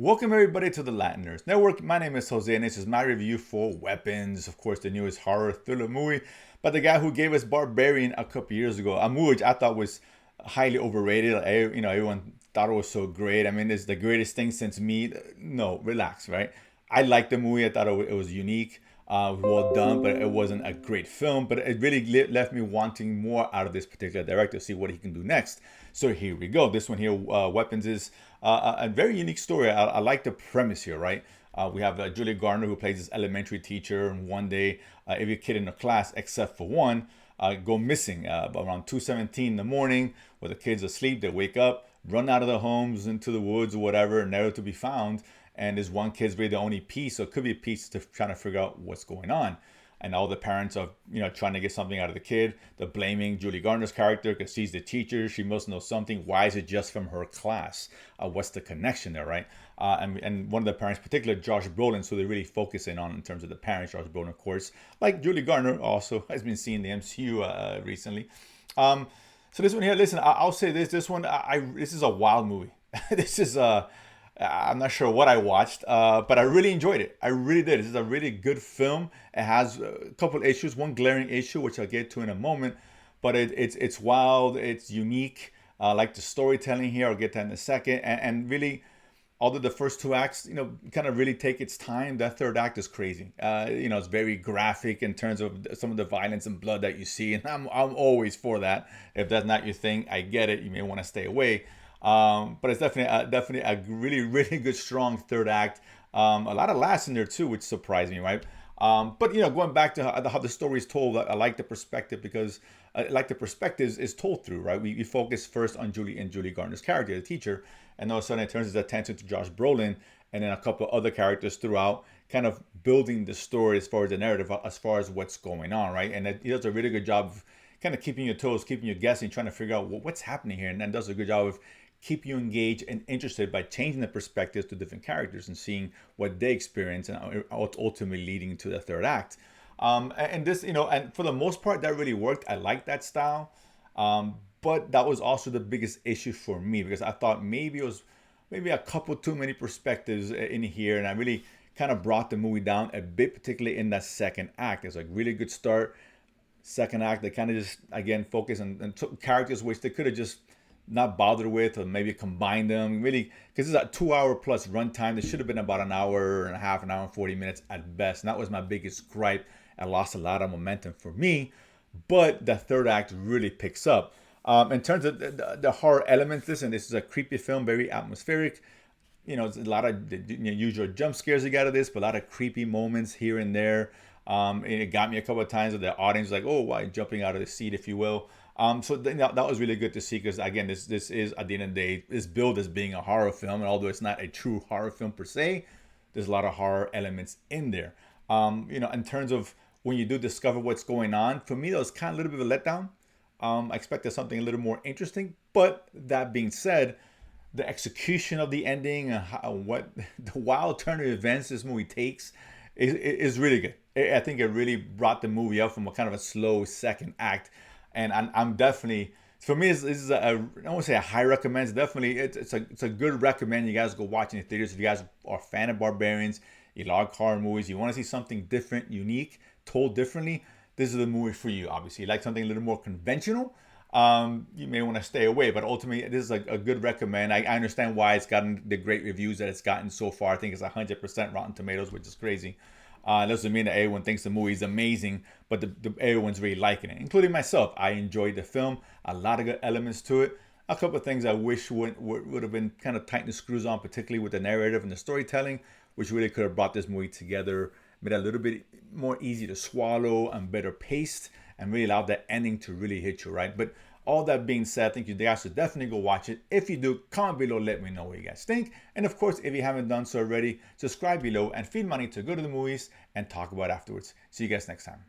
Welcome everybody to the Latin Nerds Network. My name is Jose and this is my review for Weapons, of course the newest horror thriller movie by the guy who gave us Barbarian a couple years ago. A movie which I thought was highly overrated. Everyone thought it was so great. I mean, it's the greatest thing since me. No, relax, right? I liked the movie. I thought it was unique, well done, but it wasn't a great film. But it really left me wanting more out of this particular director, see what he can do next. So here we go. This one here, Weapons, is a very unique story. I like the premise here, right? We have Julia Garner, who plays this elementary teacher, and one day every kid in the class except for one go missing around 2:17 in the morning, where the kids are asleep. They wake up, run out of their homes into the woods or whatever, never to be found. And this one kid's really the only piece, so it could be a piece to trying to figure out what's going on. And all the parents are, trying to get something out of the kid. They're blaming Julie Garner's character because she's the teacher. She must know something. Why is it just from her class? What's the connection there, right? And one of the parents, particularly Josh Brolin, so they're really focusing on in terms of the parents. Josh Brolin, of course, like Julie Garner, also has been seen in the MCU recently. So this one here, listen, I'll say this. This one, this is a wild movie. This is I'm not sure what I watched, but I really enjoyed it. I really did. This is a really good film. It has a couple issues, one glaring issue, which I'll get to in a moment, but it's wild, it's unique. I like the storytelling here. I'll get to that in a second. And really, although the first two acts, kind of really take its time, that third act is crazy. It's very graphic in terms of some of the violence and blood that you see, and I'm always for that. If that's not your thing, I get it. You may want to stay away. But it's definitely a really really good strong third act. A lot of laughs in there too, which surprised me, right? But going back to how the story is told, I like the perspective because I like the perspective is told through, right? We focus first on Julie Garner's character, the teacher, and all of a sudden it turns its attention to Josh Brolin and then a couple of other characters throughout, kind of building the story as far as the narrative, as far as what's going on, right? And he does a really good job of kind of keeping your toes, keeping you guessing, trying to figure out what's happening here, and then does a good job of keep you engaged and interested by changing the perspectives to different characters and seeing what they experience and ultimately leading to the third act. And this, and for the most part, that really worked. I like that style. But that was also the biggest issue for me because I thought maybe it was maybe a couple too many perspectives in here. And I really kind of brought the movie down a bit, particularly in that second act. It's a really good start. Second act, they kind of just, again, focus on took characters which they could have just not bothered with, or maybe combine them really, because it's a 2 hour plus runtime. There should have been about an hour and a half, an hour and 40 minutes at best, and that was my biggest gripe. I lost a lot of momentum for me, but the third act really picks up. In terms of the horror elements, listen, this is a creepy film, very atmospheric. It's a lot of the usual jump scares you got out of this, but a lot of creepy moments here and there. And it got me a couple of times with the audience like, oh, why jumping out of the seat, if you will. So that was really good to see because again, this is at the end of the day, this billed as being a horror film, and although it's not a true horror film per se, there's a lot of horror elements in there. In terms of when you do discover what's going on, for me that was kind of a little bit of a letdown. I expected something a little more interesting, but that being said, the execution of the ending and what the wild turn of events this movie takes is really good. I think it really brought the movie up from a kind of a slow second act. And I'm definitely, for me, this is I won't say a high recommend. It's definitely, it's a good recommend. You guys go watch in the theaters. If you guys are a fan of Barbarians, you like horror movies, you want to see something different, unique, told differently, this is the movie for you. Obviously, you like something a little more conventional, you may want to stay away. But ultimately, this is a good recommend. I understand why it's gotten the great reviews that it's gotten so far. I think it's 100% Rotten Tomatoes, which is crazy. Doesn't mean that everyone thinks the movie is amazing, but everyone's really liking it, including myself. I enjoyed the film. A lot of good elements to it. A couple of things I wish would have been kind of tighten the screws on, particularly with the narrative and the storytelling, which really could have brought this movie together, made it a little bit more easy to swallow and better paced, and really allowed that ending to really hit you, right? But all that being said, I think you guys should definitely go watch it. If you do, comment below, let me know what you guys think. And of course, if you haven't done so already, subscribe below and feed money to go to the movies and talk about it afterwards. See you guys next time.